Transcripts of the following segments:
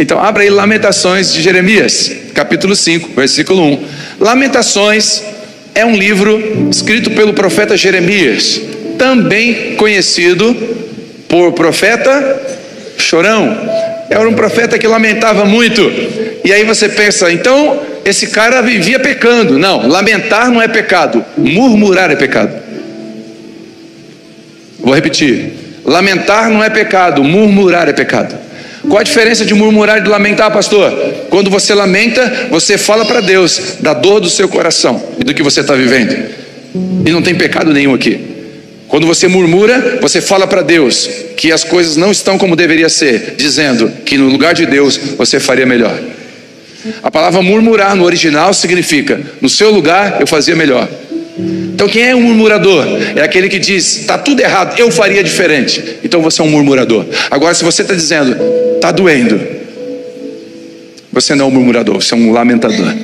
Então, abra aí Lamentações de Jeremias, capítulo 5, versículo 1. Lamentações é um livro escrito pelo profeta Jeremias, também conhecido por profeta chorão. Era um profeta que lamentava muito. E aí você pensa, então esse cara vivia pecando. Não, lamentar não é pecado, murmurar é pecado. Vou repetir: lamentar não é pecado, murmurar é pecado. Qual a diferença de murmurar e de lamentar, pastor? Quando você lamenta, você fala para Deus da dor do seu coração e do que você está vivendo, e não tem pecado nenhum aqui. Quando você murmura, você fala para Deus que as coisas não estão como deveria ser, dizendo que no lugar de Deus você faria melhor. A palavra murmurar no original significa: no seu lugar eu fazia melhor. Então quem é um murmurador? É aquele que diz: está tudo errado, eu faria diferente. Então você é um murmurador. Agora, se você está dizendo: está doendo, você não é um murmurador, você é um lamentador.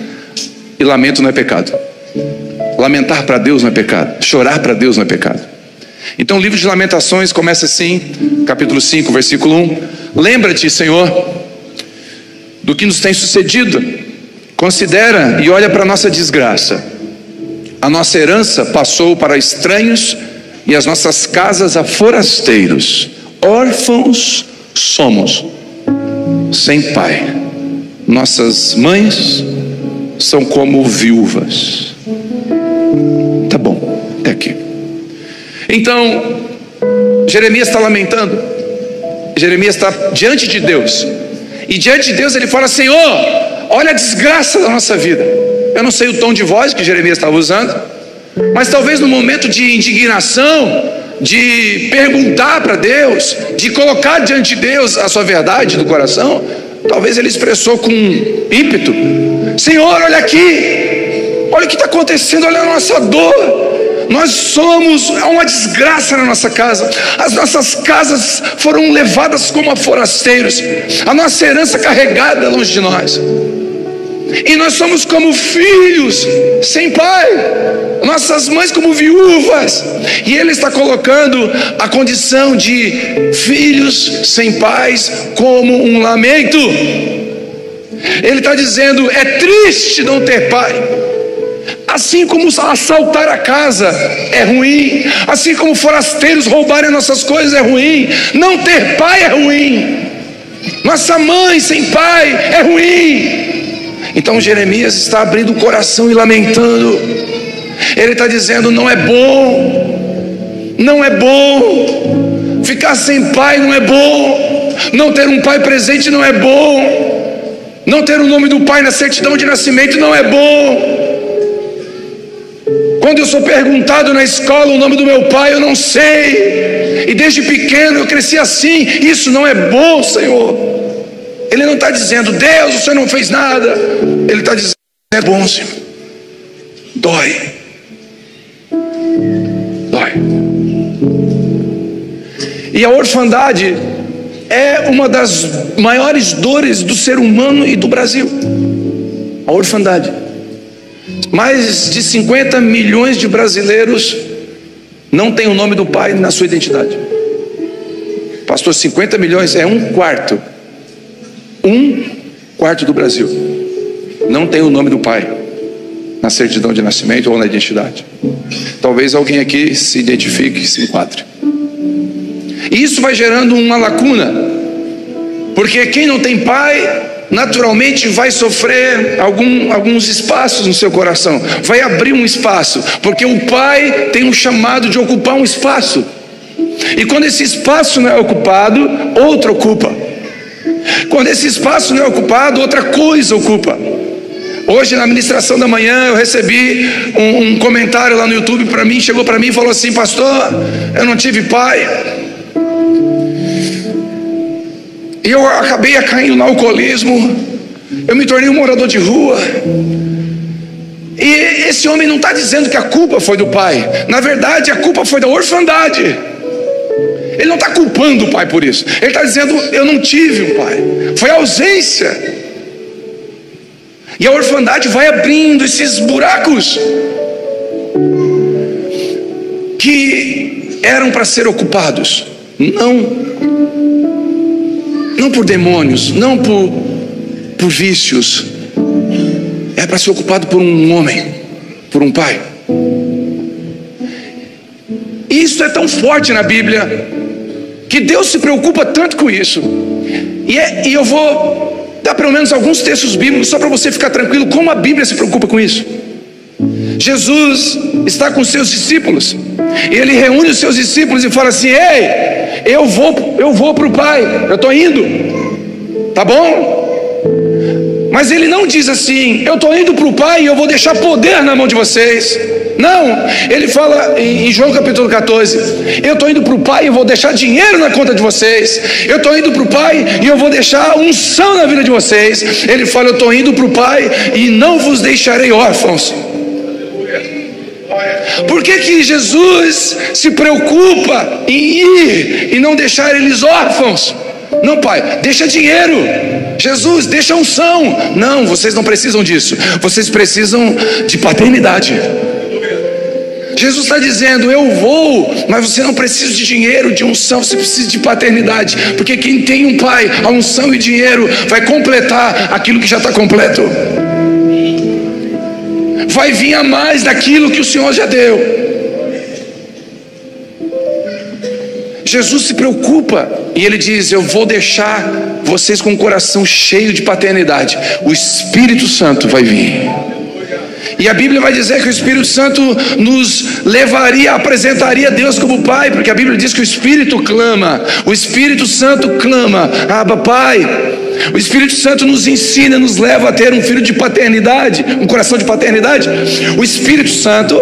E lamento não é pecado. Lamentar para Deus não é pecado. Chorar para Deus não é pecado. Então o livro de Lamentações começa assim, capítulo 5, versículo 1. Lembra-te, Senhor, do que nos tem sucedido. Considera e olha para a nossa desgraça. A nossa herança passou para estranhos e as nossas casas a forasteiros. Órfãos somos, sem pai. Nossas mães são como viúvas. Tá bom, até aqui. Então Jeremias está lamentando. Jeremias está diante de Deus, e diante de Deus ele fala: Senhor, olha a desgraça da nossa vida. Eu não sei o tom de voz que Jeremias estava usando, mas talvez no momento de indignação, de perguntar para Deus, de colocar diante de Deus a sua verdade do coração, talvez ele expressou com ímpeto: Senhor, olha aqui, olha o que está acontecendo, olha a nossa dor. Nós somos uma desgraça na nossa casa. As nossas casas foram levadas como a forasteiros, a nossa herança carregada longe de nós, e nós somos como filhos sem pai, nossas mães como viúvas. E ele está colocando a condição de filhos sem pais como um lamento. Ele está dizendo: é triste não ter pai. Assim como assaltar a casa é ruim, assim como forasteiros roubarem nossas coisas é ruim, não ter pai é ruim, nossa mãe sem pai é ruim. Então Jeremias está abrindo o coração e lamentando. Ele está dizendo: não é bom, não é bom, ficar sem pai não é bom, não ter um pai presente não é bom, não ter o nome do pai na certidão de nascimento não é bom. Quando eu sou perguntado na escola o nome do meu pai, eu não sei, e desde pequeno eu cresci assim. Isso não é bom, Senhor. Ele não está dizendo: Deus, o Senhor não fez nada. Ele está dizendo: é bom, Senhor. Dói. Dói. E a orfandade é uma das maiores dores do ser humano e do Brasil. A orfandade. Mais de 50 milhões de brasileiros não têm o nome do pai na sua identidade. Pastor, 50 milhões é um quarto do Brasil não tem o nome do pai na certidão de nascimento ou na identidade. Talvez alguém aqui se identifique, se enquadre. E isso vai gerando uma lacuna, porque quem não tem pai naturalmente vai sofrer alguns espaços no seu coração, vai abrir um espaço, porque o pai tem um chamado de ocupar um espaço, e quando esse espaço não é ocupado, outro ocupa. Quando esse espaço não é ocupado, outra coisa ocupa. Hoje na ministração da manhã eu recebi um comentário lá no YouTube para mim, chegou para mim e falou assim: pastor, eu não tive pai, e eu acabei caindo no alcoolismo, eu me tornei um morador de rua. E esse homem não está dizendo que a culpa foi do pai, na verdade a culpa foi da orfandade. Ele não está culpando o pai por isso, ele está dizendo: eu não tive um pai, foi a ausência. E a orfandade vai abrindo esses buracos que eram para ser ocupados, não não por demônios, não por vícios. É para ser ocupado por um homem, por um pai. Isso é tão forte na Bíblia, que Deus se preocupa tanto com isso. E eu vou dar pelo menos alguns textos bíblicos, só para você ficar tranquilo, como a Bíblia se preocupa com isso. Jesus está com seus discípulos, e ele reúne os seus discípulos e fala assim: ei, eu vou para o Pai, eu estou indo, tá bom? Mas ele não diz assim: eu estou indo para o Pai e eu vou deixar poder na mão de vocês. Não, ele fala em João capítulo 14: eu estou indo para o Pai e eu vou deixar dinheiro na conta de vocês. Eu estou indo para o Pai e eu vou deixar unção na vida de vocês. Ele fala: eu estou indo para o Pai e não vos deixarei órfãos. Por que Jesus se preocupa em ir e não deixar eles órfãos? Não, Pai, deixa dinheiro. Jesus, deixa unção. Não, vocês não precisam disso. Vocês precisam de paternidade. Jesus está dizendo: eu vou, mas você não precisa de dinheiro, de unção, você precisa de paternidade. Porque quem tem um pai, a unção e dinheiro vai completar aquilo que já está completo. Vai vir a mais daquilo que o Senhor já deu. Jesus se preocupa e ele diz: eu vou deixar vocês com o coração cheio de paternidade. O Espírito Santo vai vir. E a Bíblia vai dizer que o Espírito Santo nos levaria, apresentaria Deus como Pai, porque a Bíblia diz que o Espírito clama, o Espírito Santo clama: Abba, Pai. O Espírito Santo nos ensina, nos leva a ter um filho de paternidade, um coração de paternidade. O Espírito Santo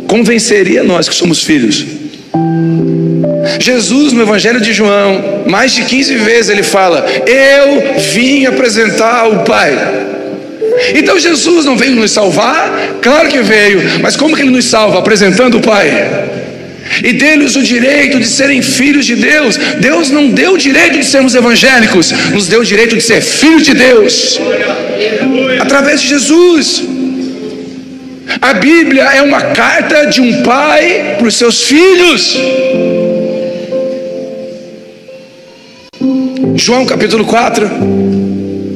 convenceria nós que somos filhos. Jesus, no Evangelho de João, mais de 15 vezes ele fala: eu vim apresentar o Pai. Então Jesus não veio nos salvar? Claro que veio, mas como que ele nos salva? Apresentando o Pai. E dê-lhes o direito de serem filhos de Deus. Deus não deu o direito de sermos evangélicos, nos deu o direito de ser filho de Deus através de Jesus. A Bíblia é uma carta de um pai para os seus filhos. João capítulo 4,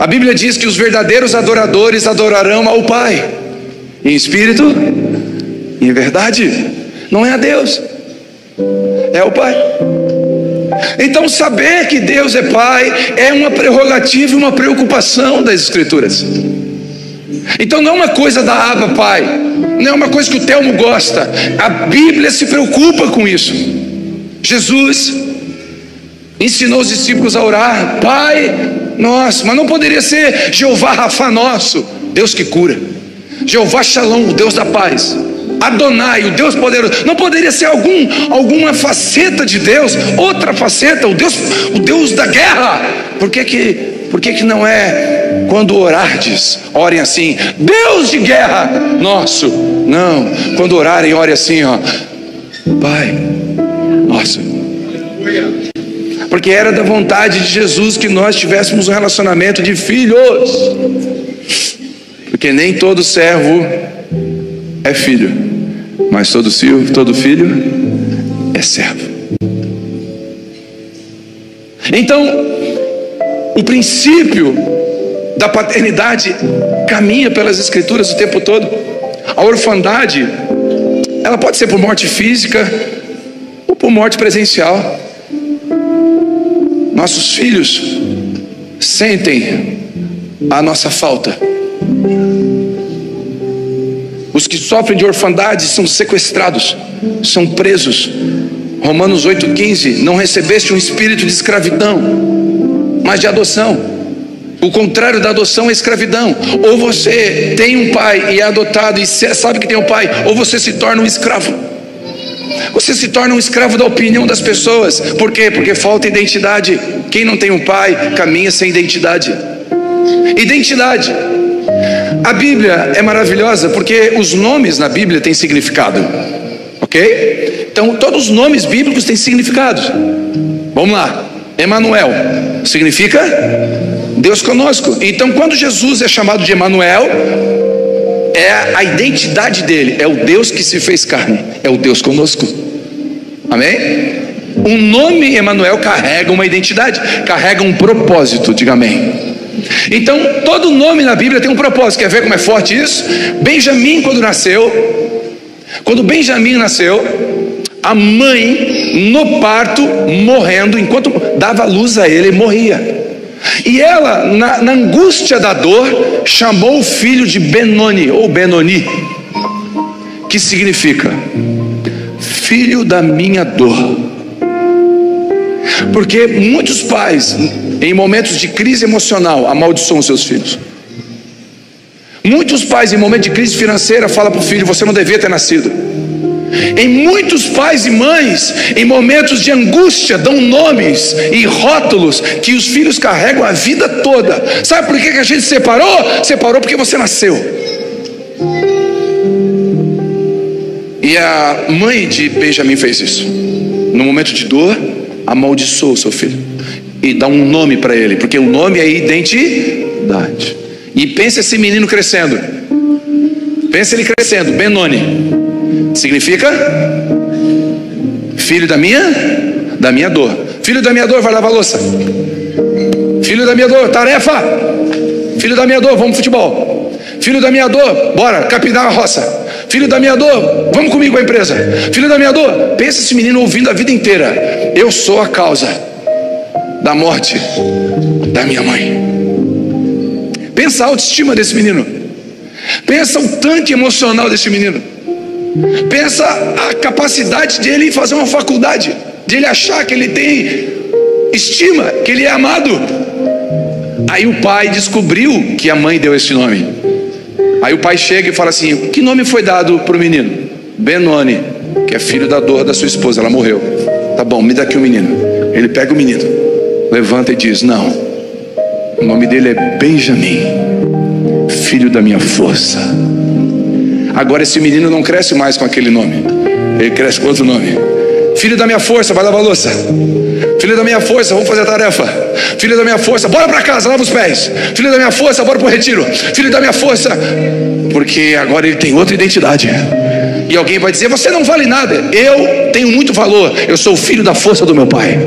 a Bíblia diz que os verdadeiros adoradores adorarão ao Pai em espírito e em verdade. Não é a Deus, é o Pai. Então saber que Deus é Pai é uma prerrogativa e uma preocupação das Escrituras. Então não é uma coisa da Abba Pai, não é uma coisa que o Telmo gosta. A Bíblia se preocupa com isso. Jesus ensinou os discípulos a orar: Pai nosso. Mas não poderia ser Jeová Rafa nosso, Deus que cura, Jeová Shalom, o Deus da paz, Adonai, o Deus poderoso. Não poderia ser alguma faceta de Deus, outra faceta, o Deus da guerra. Por que não é: quando orardes, orem assim: Deus de guerra nosso? Não, quando orarem, orem assim, ó: Pai nosso. Porque era da vontade de Jesus que nós tivéssemos um relacionamento de filhos. Porque nem todo servo é filho, mas todo filho é servo. Então, o princípio da paternidade caminha pelas Escrituras o tempo todo. A orfandade, ela pode ser por morte física ou por morte presencial. Nossos filhos sentem a nossa falta. Os que sofrem de orfandade são sequestrados, são presos. Romanos 8,15: não recebeste um espírito de escravidão, mas de adoção. O contrário da adoção é escravidão. Ou você tem um pai e é adotado e sabe que tem um pai, ou você se torna um escravo. Você se torna um escravo da opinião das pessoas. Por quê? Porque falta identidade. Quem não tem um pai caminha sem identidade. Identidade. A Bíblia é maravilhosa porque os nomes na Bíblia têm significado, ok? Então todos os nomes bíblicos têm significado. Vamos lá. Emanuel significa Deus conosco. Então quando Jesus é chamado de Emanuel, é a identidade dele, é o Deus que se fez carne, é o Deus conosco. Amém? O nome Emanuel carrega uma identidade, carrega um propósito, diga amém. Então, todo nome na Bíblia tem um propósito. Quer ver como é forte isso? Benjamim, quando Benjamim nasceu, a mãe, no parto, morrendo, enquanto dava luz a ele, morria. E ela, na angústia da dor, chamou o filho de Benoni, ou Benoni, que significa filho da minha dor. Porque muitos pais, em momentos de crise emocional, amaldiçoam seus filhos. Muitos pais, em momentos de crise financeira, falam para o filho: você não devia ter nascido. Em muitos pais e mães, em momentos de angústia, dão nomes e rótulos que os filhos carregam a vida toda. Sabe por que a gente separou? Separou porque você nasceu. E a mãe de Benjamim fez isso. No momento de dor, amaldiçoou o seu filho e dá um nome para ele, porque o nome é identidade. E pensa esse menino crescendo. Pensa ele crescendo. Benoni significa filho da minha dor. Filho da minha dor, vai lavar louça. Filho da minha dor, tarefa. Filho da minha dor, vamos futebol. Filho da minha dor, bora capinar a roça. Filho da minha dor, vamos comigo à empresa. Filho da minha dor. Pensa esse menino ouvindo a vida inteira: eu sou a causa da morte da minha mãe. Pensa a autoestima desse menino. Pensa o tanque emocional desse menino. Pensa a capacidade dele fazer uma faculdade, de ele achar que ele tem estima, que ele é amado. Aí o pai descobriu que a mãe deu esse nome. Aí o pai chega e fala assim: que nome foi dado para o menino? Benoni, que é filho da dor da sua esposa, ela morreu. Tá bom, me dá aqui o menino. Ele pega o menino, levanta e diz: não, o nome dele é Benjamim, filho da minha força. Agora esse menino não cresce mais com aquele nome, ele cresce com outro nome. Filho da minha força, vai lavar a louça. Filho da minha força, vamos fazer a tarefa. Filho da minha força, bora para casa, lava os pés. Filho da minha força, bora para o retiro. Filho da minha força, porque agora ele tem outra identidade. E alguém vai dizer: você não vale nada. Eu tenho muito valor, eu sou o filho da força do meu pai,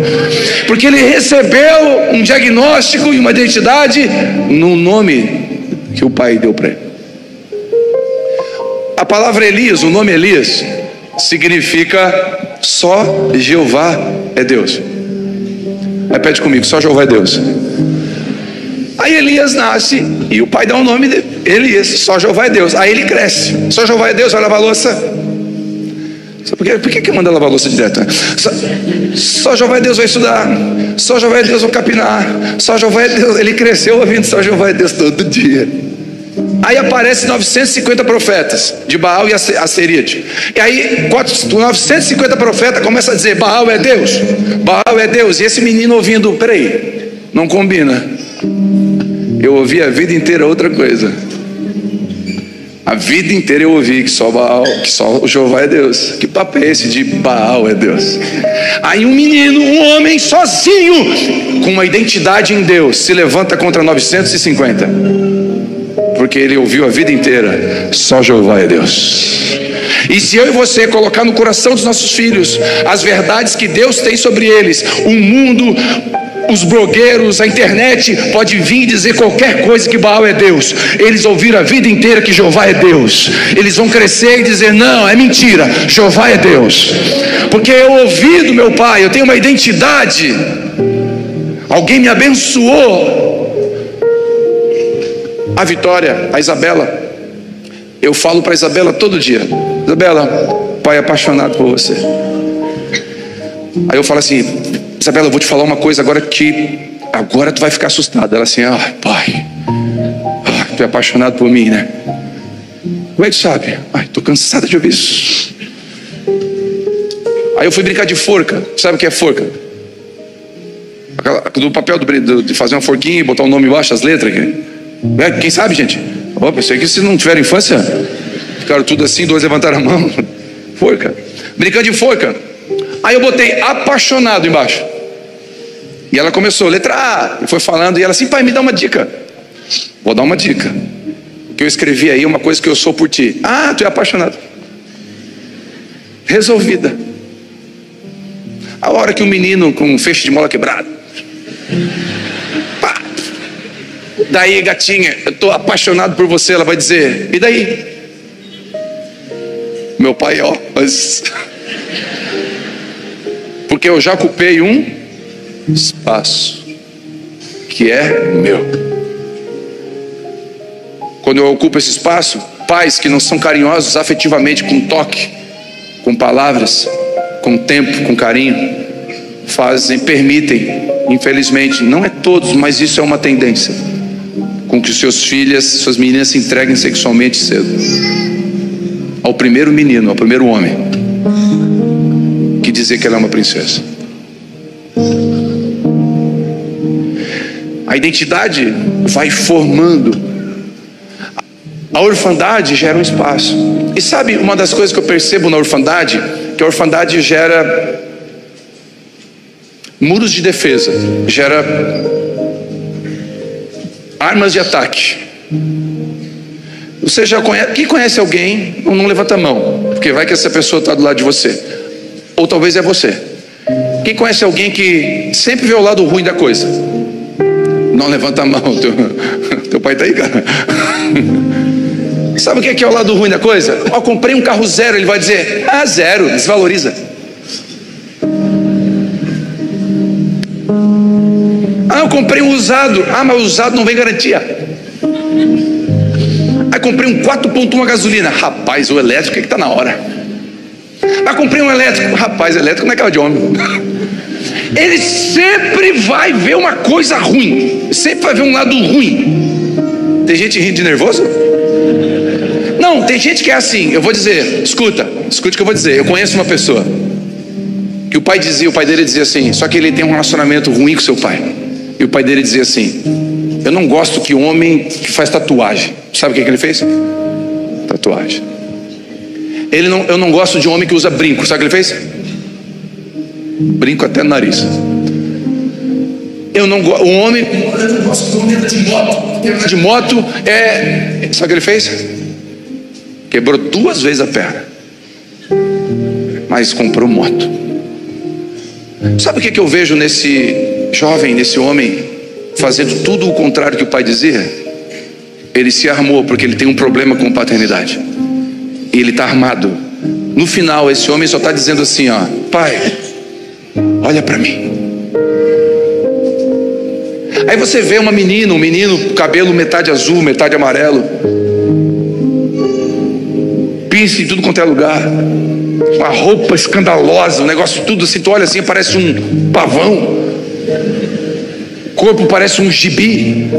porque ele recebeu um diagnóstico e uma identidade no nome que o pai deu para ele. A palavra Elias, o nome Elias, significa só Jeová é Deus. Repete comigo: só Jeová é Deus. Aí Elias nasce e o pai dá o nome de Elias, só Jeová é Deus. Aí ele cresce, só Jeová é Deus, vai lavar a louça. Por que manda lavar a louça direto? Só Jeová é Deus vai estudar, só Jeová é Deus vai capinar, só Jeová é Deus. Ele cresceu ouvindo só Jeová é Deus todo dia. Aí aparecem 950 profetas de Baal e Asseríade. E aí 950 profetas começam a dizer: Baal é Deus, Baal é Deus. E esse menino ouvindo: peraí, não combina. Eu ouvi a vida inteira outra coisa. A vida inteira eu ouvi que só Baal, que só o Jeová é Deus. Que papo é esse de Baal é Deus? Aí um menino, um homem sozinho, com uma identidade em Deus, se levanta contra 950. Porque ele ouviu a vida inteira: só Jeová é Deus. E se eu e você colocar no coração dos nossos filhos as verdades que Deus tem sobre eles, o mundo, os blogueiros, a internet pode vir dizer qualquer coisa que Baal é Deus. Eles ouviram a vida inteira que Jeová é Deus. Eles vão crescer e dizer: não, é mentira, Jeová é Deus. Porque eu ouvi do meu pai, eu tenho uma identidade. Alguém me abençoou. A Vitória, a Isabela, eu falo para a Isabela todo dia: Isabela, pai é apaixonado por você. Aí eu falo assim: Isabela, eu vou te falar uma coisa agora que agora tu vai ficar assustada. Ela assim: pai, tu é apaixonado por mim, né? Como é que tu sabe? Tô cansada de ouvir isso. Aí eu fui brincar de forca. Sabe o que é forca? Do papel de fazer uma forquinha e botar o nome embaixo, as letras aqui. Quem sabe, gente? Pensei que se não tiveram infância, ficaram tudo assim, dois levantaram a mão. Forca. Brincando de forca. Aí eu botei apaixonado embaixo. E ela começou, letra A, e foi falando. E ela assim: pai, me dá uma dica. Vou dar uma dica. O que eu escrevi aí é uma coisa que eu sou por ti. Tu é apaixonado. Resolvida. A hora que um menino com um feixe de mola quebrado, pá. Daí, gatinha, eu estou apaixonado por você. Ela vai dizer, e daí? Meu pai, ó, mas... porque eu já ocupei um espaço que é meu. Quando eu ocupo esse espaço, pais que não são carinhosos afetivamente, com toque, com palavras, com tempo, com carinho, permitem, infelizmente, não é todos, mas isso é uma tendência, com que os seus filhos, suas meninas se entreguem sexualmente cedo ao primeiro menino, ao primeiro homem que dizer que ela é uma princesa. A identidade vai formando. A orfandade gera um espaço. E sabe uma das coisas que eu percebo na orfandade? Que a orfandade gera muros de defesa, gera armas de ataque. Você já conhece? Quem conhece alguém? Não levanta a mão, porque vai que essa pessoa está do lado de você. Ou talvez é você. Quem conhece alguém que sempre vê o lado ruim da coisa? Não levanta a mão. Teu pai está aí, cara. Sabe o que é o lado ruim da coisa? Ó, comprei um carro zero. Ele vai dizer, zero, desvaloriza. Eu comprei um usado. Mas o usado não vem garantia. Comprei um 4.1 a gasolina. Rapaz, o elétrico é que está na hora. Comprei um elétrico. Rapaz, elétrico não é aquela de homem. Ele sempre vai ver uma coisa ruim. Sempre vai ver um lado ruim. Tem gente rindo de nervoso? Não, tem gente que é assim. Eu vou dizer, escute o que eu vou dizer. Eu conheço uma pessoa que o pai dele dizia assim, só que ele tem um relacionamento ruim com seu pai. E o pai dele dizia assim, eu não gosto que homem que faz tatuagem. Sabe o que ele fez? Tatuagem. Eu não gosto de homem que usa brinco. Sabe o que ele fez? Brinco até no nariz. Eu não gosto. Eu não gosto de homem de moto. De moto é. Sabe o que ele fez? Quebrou 2 vezes a perna, mas comprou moto. Sabe o que eu vejo nesse jovem, nesse homem, fazendo tudo o contrário que o pai dizia? Ele se armou porque ele tem um problema com paternidade. E ele está armado. No final, esse homem só está dizendo assim, ó, pai, olha para mim. Aí você vê um menino, cabelo metade azul, metade amarelo, pince em tudo quanto é lugar, uma roupa escandalosa, um negócio tudo assim, tu olha assim, parece um pavão, corpo parece um gibi,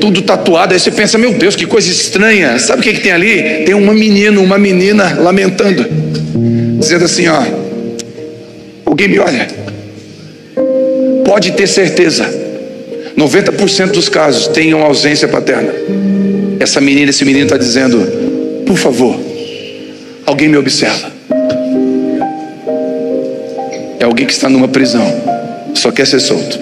tudo tatuado. Aí você pensa, meu Deus, que coisa estranha. Sabe o que tem ali? Tem uma menina lamentando, dizendo assim, ó, alguém me olha. Pode ter certeza, 90% dos casos tem uma ausência paterna. Esse menino está dizendo, por favor, alguém me observa. É alguém que está numa prisão, só quer ser solto.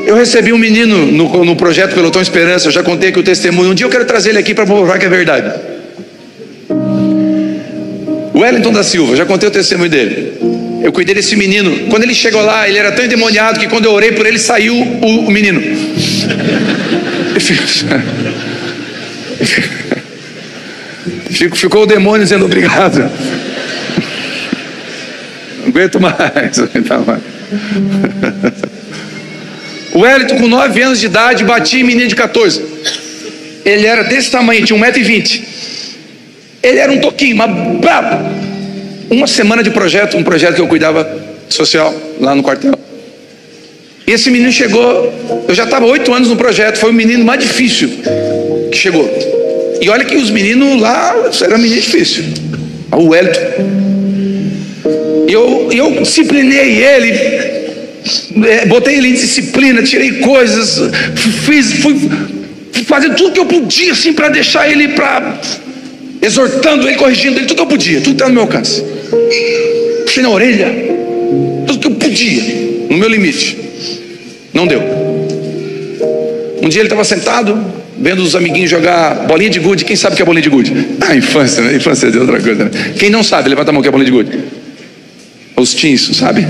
Eu recebi um menino no projeto Pelotão Esperança. Eu já contei aqui o testemunho. Um dia eu quero trazer ele aqui para provar que é verdade. O Wellington da Silva, já contei o testemunho dele. Eu cuidei desse menino. Quando ele chegou lá, ele era tão endemoniado que quando eu orei por ele, saiu o menino. Ficou o demônio dizendo obrigado. Não aguento mais. O Wellington, com 9 anos de idade, batia em menino de 14. Ele era desse tamanho, tinha 1,20 m. Ele era um toquinho, mas brabo. Uma semana de projeto, um projeto que eu cuidava social lá no quartel. E esse menino chegou, eu já estava 8 anos no projeto, foi o menino mais difícil que chegou. E olha que os meninos lá eram menino difícil. O Wellington. Eu disciplinei ele. Botei ele em disciplina, tirei coisas, fui fazendo tudo que eu podia assim para deixar ele, exortando ele, corrigindo ele, tudo que eu podia, tudo está no meu alcance. Puxei na orelha, tudo que eu podia, no meu limite. Não deu. Um dia ele estava sentado vendo os amiguinhos jogar bolinha de gude. Quem sabe o que é bolinha de gude? Infância, né? Infância é outra coisa, né? Quem não sabe, levanta a mão que é bolinha de gude. Os teens, sabe?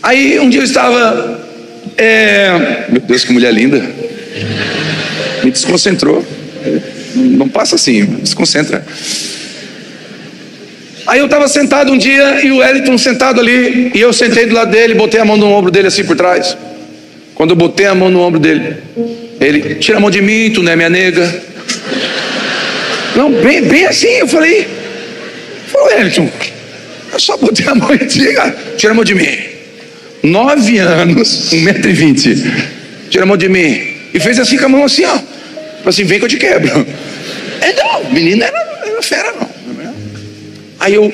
Aí um dia eu estava, meu Deus, que mulher linda. Me desconcentrou. Não passa assim, desconcentra. Aí eu estava sentado um dia e o Wellington sentado ali, e eu sentei do lado dele, botei a mão no ombro dele assim por trás. Quando eu botei a mão no ombro dele, ele: tira a mão de mim, tu não é minha nega. Não, bem assim, eu falei: Wellington, eu só botei a mão e diga: tira a mão de mim. 9 anos, 1,20 m, tira a mão de mim. E fez assim com a mão assim, ó, assim: vem que eu te quebro. Não, o menino era fera não. Aí o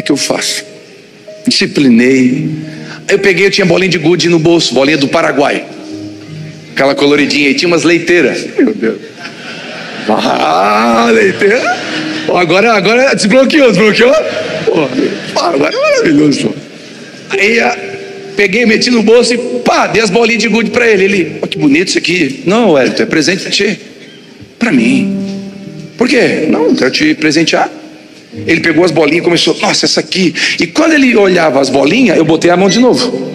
que eu faço? Disciplinei. Aí eu peguei, eu tinha bolinha de gude no bolso, bolinha do Paraguai, aquela coloridinha, e tinha umas leiteiras. Meu Deus. Leiteira. Agora desbloqueou. Agora é maravilhoso. Aí peguei, meti no bolso e pá, dei as bolinhas de gude pra ele. Ele: que bonito isso aqui. Não, Wellington, é presente pra ti. Pra mim. Por quê? Não, quero te presentear. Ele pegou as bolinhas e começou: nossa, essa aqui. E quando ele olhava as bolinhas, eu botei a mão de novo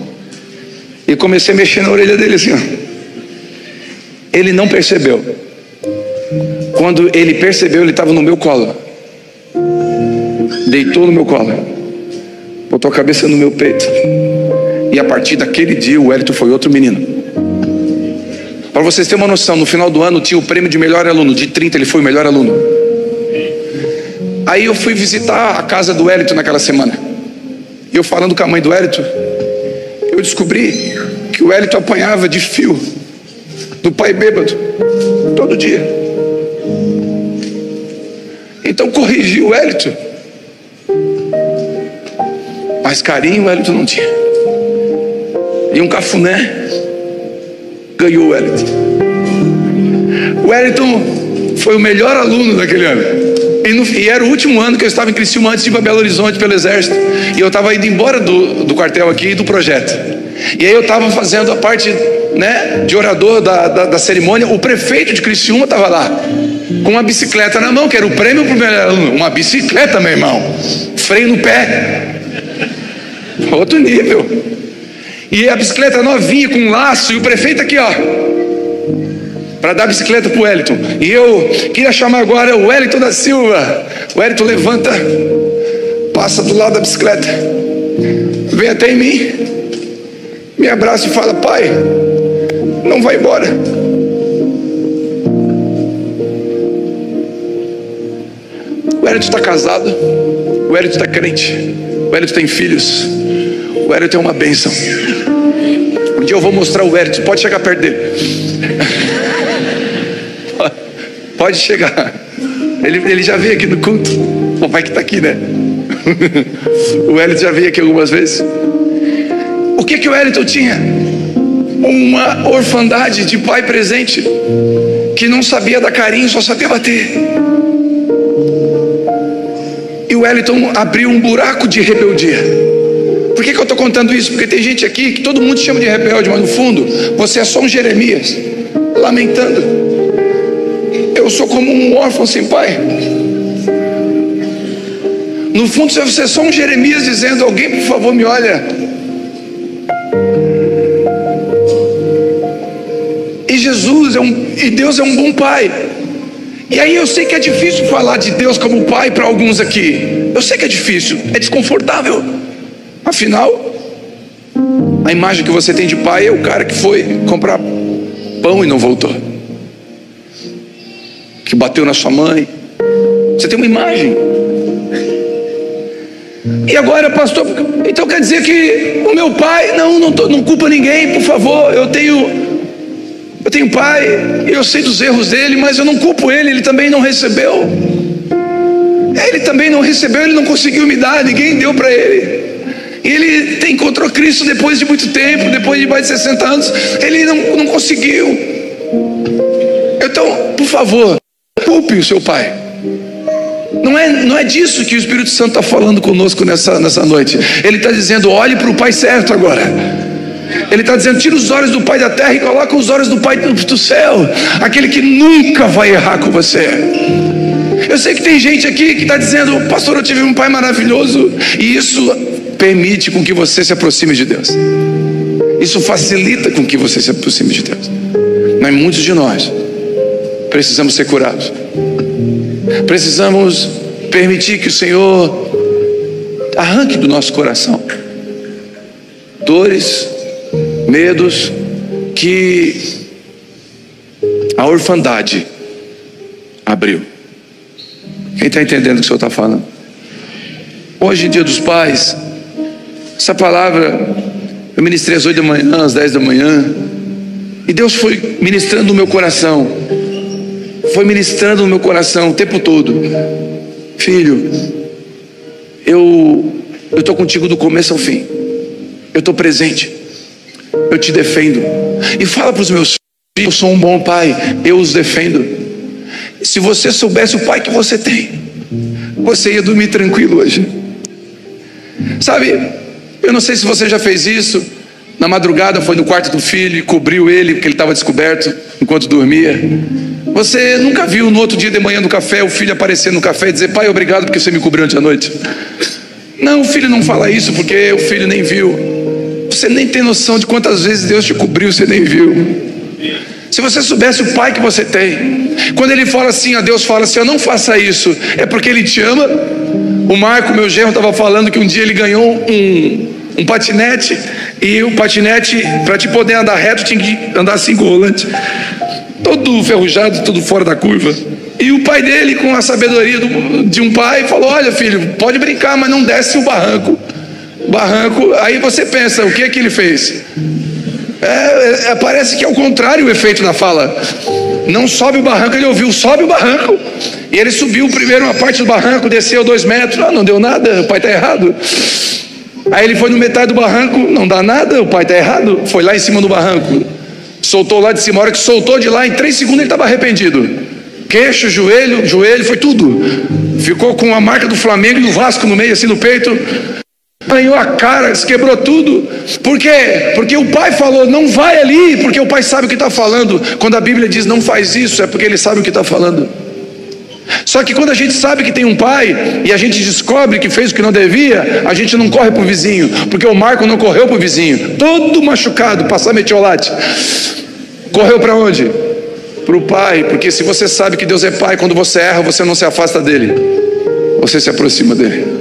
e comecei a mexer na orelha dele assim, ó. Ele não percebeu. Quando ele percebeu, ele estava no meu colo, deitou no meu colo, botou a cabeça no meu peito. E a partir daquele dia o Wellington foi outro menino. Para vocês terem uma noção, no final do ano tinha o prêmio de melhor aluno. De 30 ele foi o melhor aluno. Aí eu fui visitar a casa do Wellington naquela semana. E eu falando com a mãe do Wellington, eu descobri que o Wellington apanhava de fio do pai bêbado todo dia. Então corrigi o Wellington, mas carinho o Wellington não tinha. E um cafuné ganhou o Wellington. O Wellington foi o melhor aluno daquele ano. E era o último ano que eu estava em Criciúma antes de ir para Belo Horizonte pelo exército. E eu estava indo embora do quartel aqui, do projeto. E aí eu estava fazendo a parte, né, de orador da cerimônia. O prefeito de Criciúma estava lá, com uma bicicleta na mão, que era o prêmio para o melhor aluno. Uma bicicleta, meu irmão. Freio no pé. Outro nível. E a bicicleta novinha, com um laço. E o prefeito aqui, ó, para dar a bicicleta para o Wellington. E eu queria chamar agora o Wellington da Silva. O Wellington levanta, passa do lado da bicicleta, vem até em mim, me abraça e fala: pai, não vai embora. O Wellington está casado, o Wellington está crente, o Wellington tem filhos, o Wellington é uma bênção. Um dia eu vou mostrar o Wellington, pode chegar perto dele. Pode chegar. Ele já veio aqui no culto. O pai que está aqui, né? O Wellington já veio aqui algumas vezes. O que o Wellington tinha? Uma orfandade de pai presente, que não sabia dar carinho, só sabia bater. E o Wellington abriu um buraco de rebeldia. Por que eu estou contando isso? Porque tem gente aqui que todo mundo chama de rebelde, mas no fundo você é só um Jeremias lamentando: eu sou como um órfão sem pai. No fundo você é só um Jeremias dizendo: alguém por favor me olha. E Deus é um bom pai. E aí eu sei que é difícil falar de Deus como pai para alguns aqui. Eu sei que é difícil, é desconfortável. Afinal, a imagem que você tem de pai é o cara que foi comprar pão e não voltou, que bateu na sua mãe. Você tem uma imagem. E agora, pastor, então quer dizer que o meu pai, não culpa ninguém, por favor. Eu tenho pai, eu sei dos erros dele, mas eu não culpo ele. Ele também não recebeu. Ele não conseguiu me dar, ninguém deu para ele. E ele encontrou Cristo depois de muito tempo, depois de mais de 60 anos. Ele não conseguiu. Então, por favor, culpe o seu pai. Não é disso que o Espírito Santo está falando conosco nessa noite. Ele está dizendo: olhe para o pai certo agora. Ele está dizendo: tira os olhos do pai da terra e coloca os olhos do pai do céu, aquele que nunca vai errar com você. Eu sei que tem gente aqui que está dizendo: pastor, eu tive um pai maravilhoso. E isso permite com que você se aproxime de Deus. Isso facilita com que você se aproxime de Deus. Mas muitos de nós precisamos ser curados. Precisamos permitir que o Senhor arranque do nosso coração dores, medos que a orfandade abriu. Quem está entendendo o que o Senhor está falando? Hoje, Dia dos Pais, essa palavra eu ministrei às 8 da manhã, às 10 da manhã, e Deus foi ministrando no meu coração. Foi ministrando no meu coração o tempo todo. Filho, eu estou contigo do começo ao fim. Eu estou presente. Eu te defendo. E fala para os meus filhos: eu sou um bom pai, eu os defendo. Se você soubesse o pai que você tem, você ia dormir tranquilo hoje. Sabe, eu não sei se você já fez isso. Na madrugada foi no quarto do filho e cobriu ele, porque ele estava descoberto enquanto dormia. Você nunca viu no outro dia de manhã no café o filho aparecer no café e dizer: pai, obrigado porque você me cobriu ontem à noite? Não, o filho não fala isso porque o filho nem viu. Você nem tem noção de quantas vezes Deus te cobriu, você nem viu. Se você soubesse o pai que você tem, quando ele fala assim, a Deus fala assim: não faça isso, é porque ele te ama. O Marco, meu genro, estava falando que um dia ele ganhou um patinete, e o patinete, para te poder andar reto, tinha que andar assim com o volante, todo ferrujado, todo fora da curva. E o pai dele, com a sabedoria de um pai, falou: olha filho, pode brincar, mas não desce o barranco. Aí você pensa, o que é que ele fez? Parece que é o contrário o efeito da fala. Não sobe o barranco, ele ouviu: sobe o barranco. E ele subiu primeiro uma parte do barranco, desceu 2 metros, não deu nada, o pai está errado. Aí ele foi no metade do barranco, não dá nada, o pai está errado. Foi lá em cima do barranco, soltou lá de cima. A hora que soltou de lá, em 3 segundos ele estava arrependido. Queixo, joelho, foi tudo. Ficou com a marca do Flamengo e do Vasco no meio, assim no peito. Ganhou a cara, se quebrou tudo. Por quê? Porque o pai falou: não vai ali, porque o pai sabe o que está falando. Quando a Bíblia diz não faz isso, é porque ele sabe o que está falando. Só que quando a gente sabe que tem um pai e a gente descobre que fez o que não devia, a gente não corre para o vizinho, porque o Marco não correu para o vizinho, todo machucado, passar metiolate. Correu para onde? Para o pai. Porque se você sabe que Deus é pai, quando você erra, você não se afasta dele, você se aproxima dele.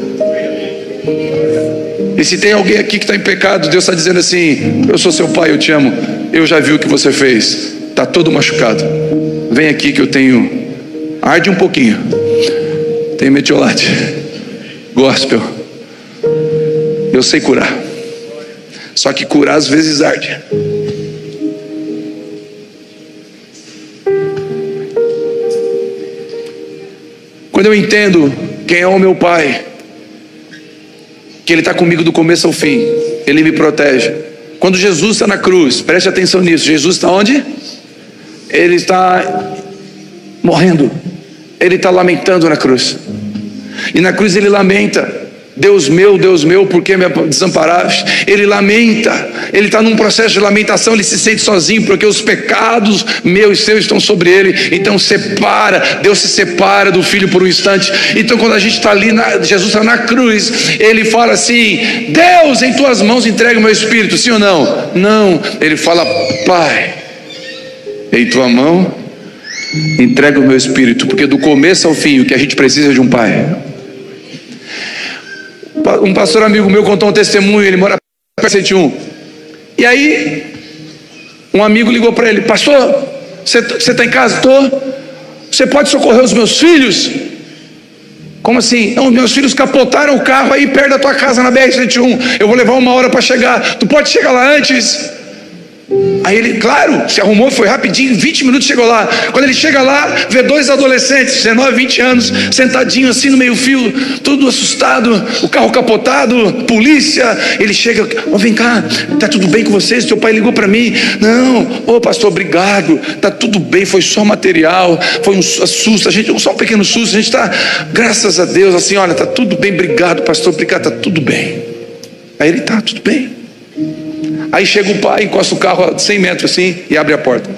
E se tem alguém aqui que está em pecado, Deus está dizendo assim: eu sou seu pai, eu te amo, eu já vi o que você fez, está todo machucado, vem aqui que eu tenho, arde um pouquinho, tem metiolate, gospel, eu sei curar. Só que curar às vezes arde. Quando eu entendo quem é o meu pai, que ele está comigo do começo ao fim, ele me protege. Quando Jesus está na cruz, preste atenção nisso, Jesus está onde? Ele está morrendo, ele está lamentando na cruz. E na cruz ele lamenta: Deus meu, por que me desamparaste? Ele lamenta, ele está num processo de lamentação, ele se sente sozinho, porque os pecados meus e seus estão sobre ele. Então Deus se separa do filho por um instante. Então quando a gente está ali, Jesus está na cruz, ele fala assim: Deus, em tuas mãos entrega o meu espírito, sim ou não? Não, ele fala: Pai, em tua mão entrega o meu espírito. Porque do começo ao fim, o que a gente precisa é de um pai. Um pastor amigo meu contou um testemunho, ele mora perto de 101. E aí um amigo ligou para ele: pastor, você está em casa? Estou. Você pode socorrer os meus filhos? Como assim? Não, meus filhos capotaram o carro aí perto da tua casa na BR-101, eu vou levar 1 hora para chegar, tu pode chegar lá antes? Aí ele, claro, se arrumou, foi rapidinho, 20 minutos chegou lá. Quando ele chega lá, vê 2 adolescentes, 19, 20 anos, sentadinhos assim no meio fio, tudo assustado, o carro capotado, polícia. Ele chega: vem cá, tá tudo bem com vocês? Teu pai ligou para mim. Não, pastor, obrigado, tá tudo bem, foi só material, foi um susto, só um pequeno susto, a gente tá, graças a Deus, assim, olha, tá tudo bem, obrigado pastor, obrigado, tá tudo bem. Aí ele: tá tudo bem. Aí chega o pai, encosta o carro a 100 metros assim e abre a porta.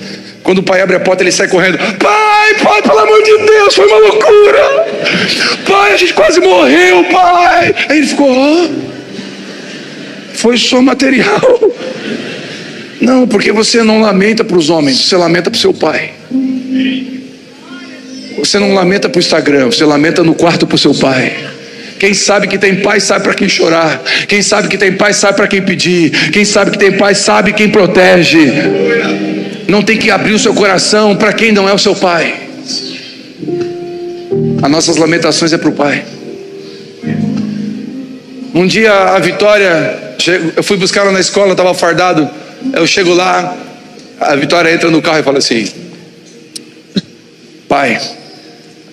Quando o pai abre a porta, ele sai correndo: pai, pai, pelo amor de Deus, foi uma loucura. Pai, a gente quase morreu, pai. Aí ele ficou, foi só material. Não, porque você não lamenta para os homens, você lamenta para o seu pai. Você não lamenta para o Instagram, você lamenta no quarto para o seu pai. Quem sabe que tem pai sabe para quem chorar. Quem sabe que tem pai sabe para quem pedir. Quem sabe que tem pai sabe quem protege. Não tem que abrir o seu coração para quem não é o seu pai. As nossas lamentações é para o pai. Um dia a Vitória, eu fui buscar ela na escola, estava fardado. Eu chego lá, a Vitória entra no carro e fala assim: pai,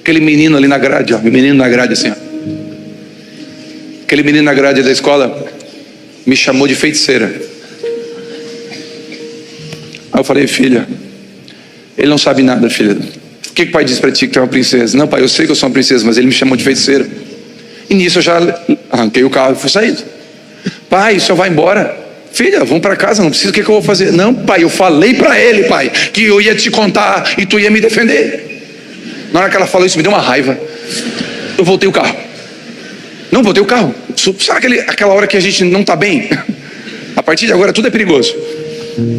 aquele menino ali na grade, ó, o menino na grade assim, ó. Aquele menino na grade da escola me chamou de feiticeira. Aí eu falei: filha, ele não sabe nada, filha. O que o pai disse para ti que tu é uma princesa? Não, pai, eu sei que eu sou uma princesa, mas ele me chamou de feiticeira. E nisso eu já arranquei o carro e fui saído. Pai, o senhor vai embora? Filha, vamos para casa, não precisa, o que eu vou fazer? Não, pai, eu falei para ele, pai, que eu ia te contar e tu ia me defender. Na hora que ela falou isso, me deu uma raiva. Eu voltei o carro. Não, voltei o carro. Sabe aquela hora que a gente não está bem? A partir de agora tudo é perigoso.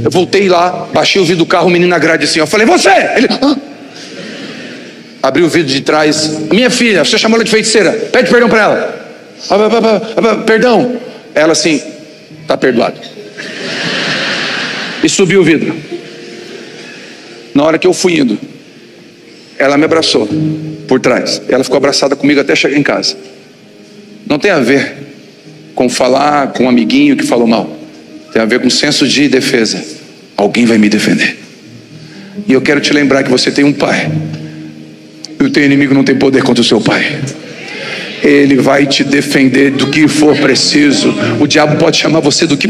Eu voltei lá, baixei o vidro do carro, o menino na grade assim, eu falei: você! Ele... Abriu o vidro de trás. Minha filha, você chamou ela de feiticeira, pede perdão para ela. Perdão. Ela assim: está perdoado. E subiu o vidro. Na hora que eu fui indo, ela me abraçou por trás. Ela ficou abraçada comigo até chegar em casa. Não tem a ver com falar com um amiguinho que falou mal. Tem a ver com senso de defesa. Alguém vai me defender. E eu quero te lembrar que você tem um pai. E o teu inimigo não tem poder contra o seu pai. Ele vai te defender do que for preciso. O diabo pode chamar você do que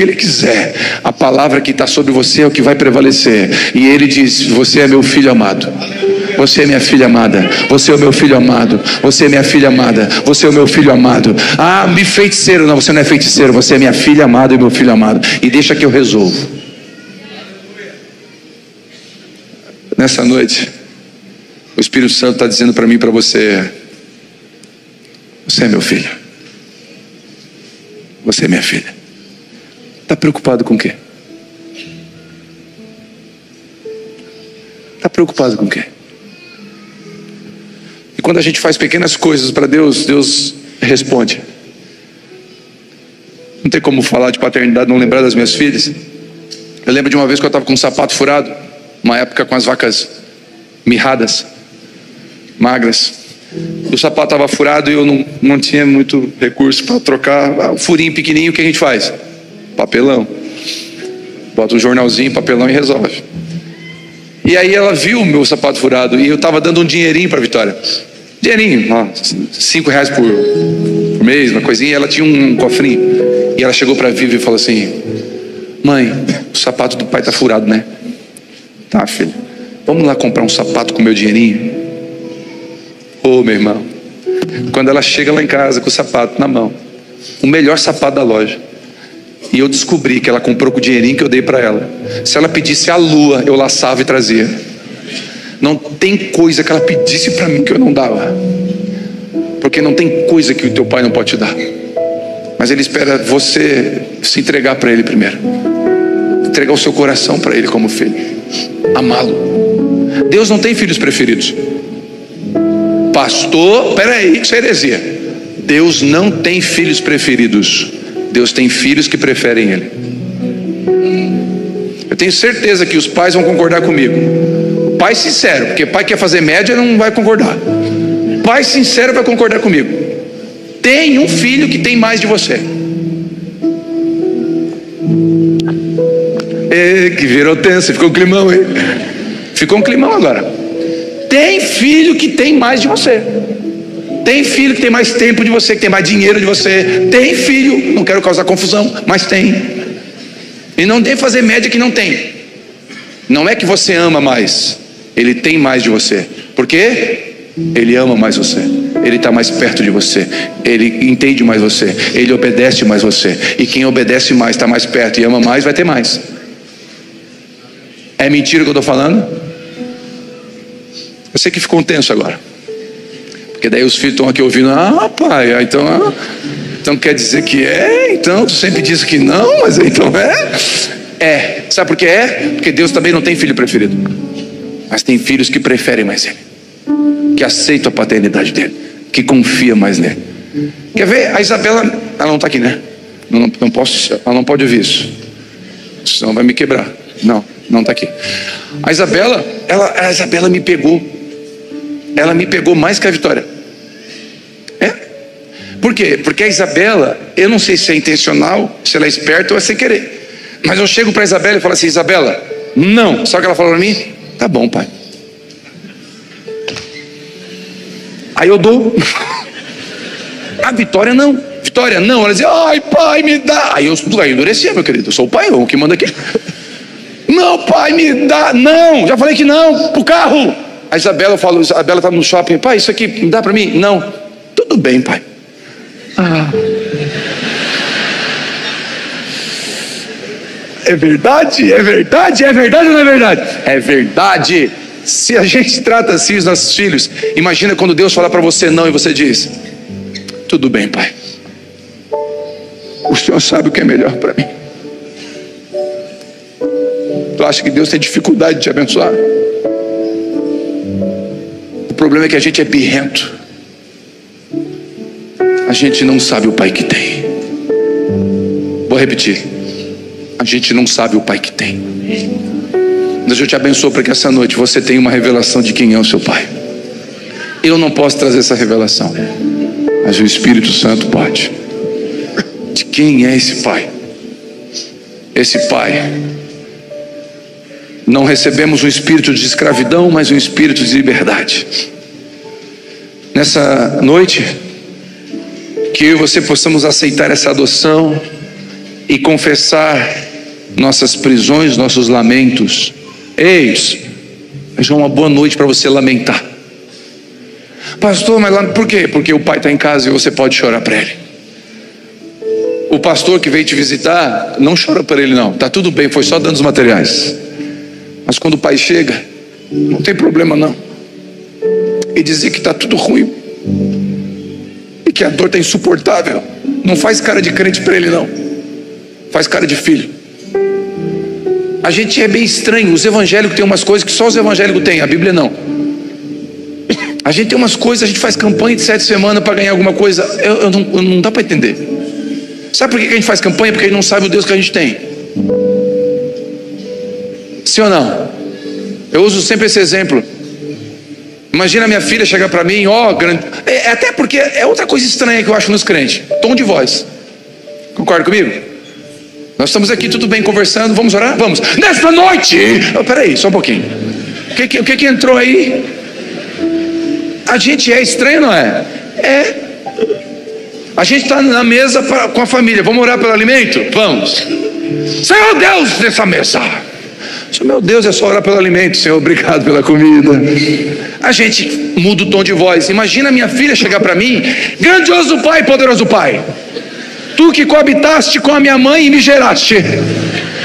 ele quiser. A palavra que está sobre você é o que vai prevalecer. E ele diz: você é meu filho amado. Você é minha filha amada. Você é o meu filho amado. Você é minha filha amada. Você é o meu filho amado. Ah, me feiticeiro. Não, você não é feiticeiro. Você é minha filha amada e meu filho amado. E deixa que eu resolvo. Nessa noite, o Espírito Santo está dizendo para mim e para você: você é meu filho. Você é minha filha. Está preocupado com o quê? Está preocupado com o quê? E quando a gente faz pequenas coisas para Deus, Deus responde. Não tem como falar de paternidade, não lembrar das minhas filhas. Eu lembro de uma vez que eu estava com um sapato furado, uma época com as vacas mirradas, magras. O sapato estava furado e eu não tinha muito recurso para trocar. O furinho pequenininho, o que a gente faz? Papelão. Bota um jornalzinho, papelão e resolve. E aí ela viu o meu sapato furado e eu estava dando um dinheirinho para a Vitória. Dinheirinho, ó, R$5 por mês, uma coisinha. E ela tinha um cofrinho. E ela chegou para a Vivi e falou assim: mãe, o sapato do pai está furado, né? Tá, filho. Vamos lá comprar um sapato com o meu dinheirinho? Ô, meu irmão, quando ela chega lá em casa com o sapato na mão, o melhor sapato da loja, e eu descobri que ela comprou com o dinheirinho que eu dei para ela. Se ela pedisse a lua, eu laçava e trazia. Não tem coisa que ela pedisse para mim que eu não dava, porque não tem coisa que o teu pai não pode te dar. Mas ele espera você se entregar para ele primeiro, entregar o seu coração para ele como filho, amá-lo. Deus não tem filhos preferidos. Pastor, peraí, isso é heresia. Deus não tem filhos preferidos. Deus tem filhos que preferem Ele. Eu tenho certeza que os pais vão concordar comigo. Pai sincero, porque pai que quer fazer média não vai concordar. Pai sincero vai concordar comigo. Tem um filho que tem mais de você. Que virou tenso, ficou um climão, hein? Ficou um climão agora. Tem filho que tem mais de você. Tem filho que tem mais tempo de você, que tem mais dinheiro de você. Tem filho, não quero causar confusão, mas tem. E não tem fazer média que não tem. Não é que você ama mais, ele tem mais de você. Por quê? Ele ama mais você. Ele está mais perto de você. Ele entende mais você. Ele obedece mais você. E quem obedece mais, está mais perto e ama mais, vai ter mais. É mentira o que eu estou falando? Eu sei que ficou tenso agora, porque daí os filhos estão aqui ouvindo: ah, pai, então quer dizer que é? Então tu sempre diz que não, mas então é. Sabe por que é? Porque Deus também não tem filho preferido, mas tem filhos que preferem mais Ele, que aceitam a paternidade dele, que confia mais nele. Quer ver? A Isabela, ela não está aqui, né? Não posso, ela não pode ouvir isso, senão vai me quebrar. Não está aqui. A Isabela me pegou. Ela me pegou mais que a Vitória. Por quê? Porque a Isabela, eu não sei se é intencional, se ela é esperta ou é sem querer, mas eu chego para a Isabela e falo assim: Isabela, não. Sabe o que ela falou para mim? Tá bom, pai. Aí eu dou. A Vitória não. Ela dizia: ai, pai, me dá. Aí eu endurecia, meu querido. Eu sou o pai, o que manda aqui. Não, pai, me dá. Não, já falei que não. Pro carro. A Isabela tá no shopping: pai, isso aqui dá para mim? Não. Tudo bem, pai. É verdade ou não é verdade? É verdade. Se a gente trata assim os nossos filhos, imagina quando Deus falar para você não e você diz: tudo bem, pai, o Senhor sabe o que é melhor para mim. Tu acha que Deus tem dificuldade de te abençoar? O problema é que a gente é birrento. A gente não sabe o pai que tem. Vou repetir: a gente não sabe o pai que tem. Deus, eu te abençoo para que essa noite você tenha uma revelação de quem é o seu pai. Eu não posso trazer essa revelação, mas o Espírito Santo pode. De quem é esse pai? Esse pai, não recebemos um espírito de escravidão, mas um espírito de liberdade. Nessa noite, que eu e você possamos aceitar essa adoção e confessar nossas prisões, nossos lamentos. Eis, é uma boa noite para você lamentar. Pastor, mas por quê? Porque o pai está em casa e você pode chorar para ele. O pastor que veio te visitar, não chora para ele não, está tudo bem, foi só dando os materiais. Mas quando o pai chega, não tem problema não. E dizer que está tudo ruim e que a dor está insuportável, não faz cara de crente para ele não, faz cara de filho. A gente é bem estranho. Os evangélicos têm umas coisas que só os evangélicos têm, a Bíblia não. A gente tem umas coisas, a gente faz campanha de 7 semanas para ganhar alguma coisa. Não dá para entender. Sabe por que a gente faz campanha? Porque a gente não sabe o Deus que a gente tem. Sim ou não? Eu uso sempre esse exemplo. Imagina a minha filha chegar para mim: até porque é outra coisa estranha que eu acho nos crentes: tom de voz. Concorda comigo? Nós estamos aqui, tudo bem, conversando, vamos orar? Vamos. Nesta noite! Peraí, só um pouquinho. O que entrou aí? A gente é estranho, não é? É. A gente está na mesa com a família. Vamos orar pelo alimento? Vamos. Senhor Deus dessa mesa. Meu Deus, é só orar pelo alimento. Senhor, obrigado pela comida. A gente muda o tom de voz. Imagina minha filha chegar para mim: grandioso Pai, poderoso Pai, tu que coabitaste com a minha mãe e me geraste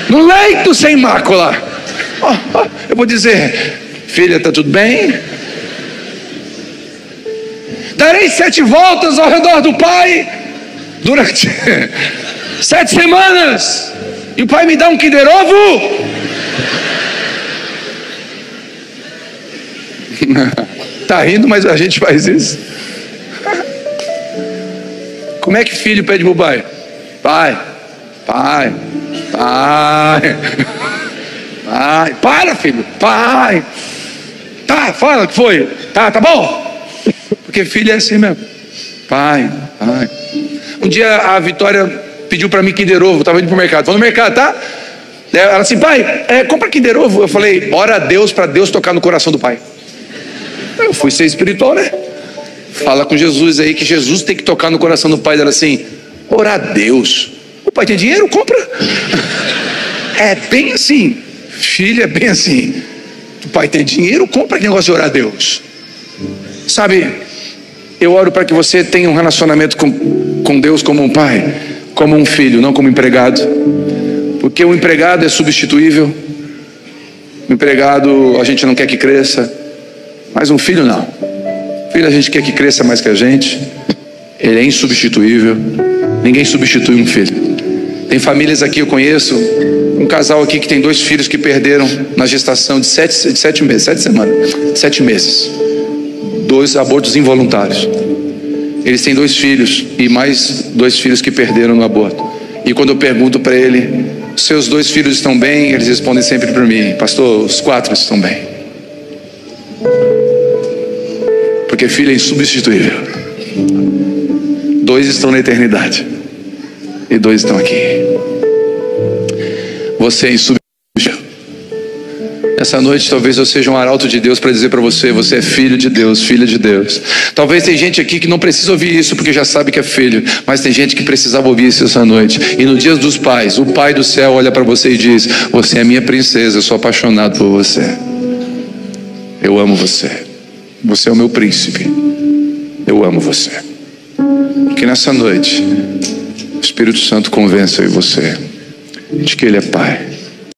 no leito sem mácula. Eu vou dizer: filha, está tudo bem? Darei 7 voltas ao redor do pai durante 7 semanas, e o pai me dá um Kinder Ovo? Tá rindo, mas a gente faz isso. Como é que filho pede pro pai? Pai, para, filho, pai. Tá, fala o que foi. Tá bom? Porque filho é assim mesmo. Pai. Um dia a Vitória pediu para mim Kinder Ovo, estava indo pro mercado. Vou no mercado, tá? Ela assim: pai, compra Kinder Ovo. Eu falei: ora a Deus, para Deus tocar no coração do pai. Eu fui ser espiritual, né? Fala com Jesus aí que Jesus tem que tocar no coração do pai dela assim: orar a Deus. O pai tem dinheiro? Compra. É bem assim. Filha, é bem assim. O pai tem dinheiro? Compra aquele negócio de orar a Deus. Sabe, eu oro para que você tenha um relacionamento com Deus como um pai, como um filho, não como empregado. Porque o empregado é substituível. O empregado a gente não quer que cresça. Mas um filho não. Filho a gente quer que cresça mais que a gente. Ele é insubstituível. Ninguém substitui um filho. Tem famílias aqui, eu conheço um casal aqui que tem 2 filhos que perderam na gestação de 7 meses, 7 semanas, 7 meses. 2 abortos involuntários. Eles têm 2 filhos e mais 2 filhos que perderam no aborto. E quando eu pergunto para ele, seus 2 filhos estão bem? Eles respondem sempre para mim, pastor, os 4 estão bem. Porque filho é insubstituível. 2 estão na eternidade e 2 estão aqui. Você é insubstituível. Essa noite talvez eu seja um arauto de Deus para dizer para você, você é filho de Deus, filha de Deus. Talvez tem gente aqui que não precisa ouvir isso porque já sabe que é filho, mas tem gente que precisava ouvir isso essa noite. E no dia dos pais, o Pai do céu olha para você e diz, você é minha princesa, eu sou apaixonado por você. Eu amo você. Você é o meu príncipe. Eu amo você. Que nessa noite o Espírito Santo convença eu e você de que Ele é Pai.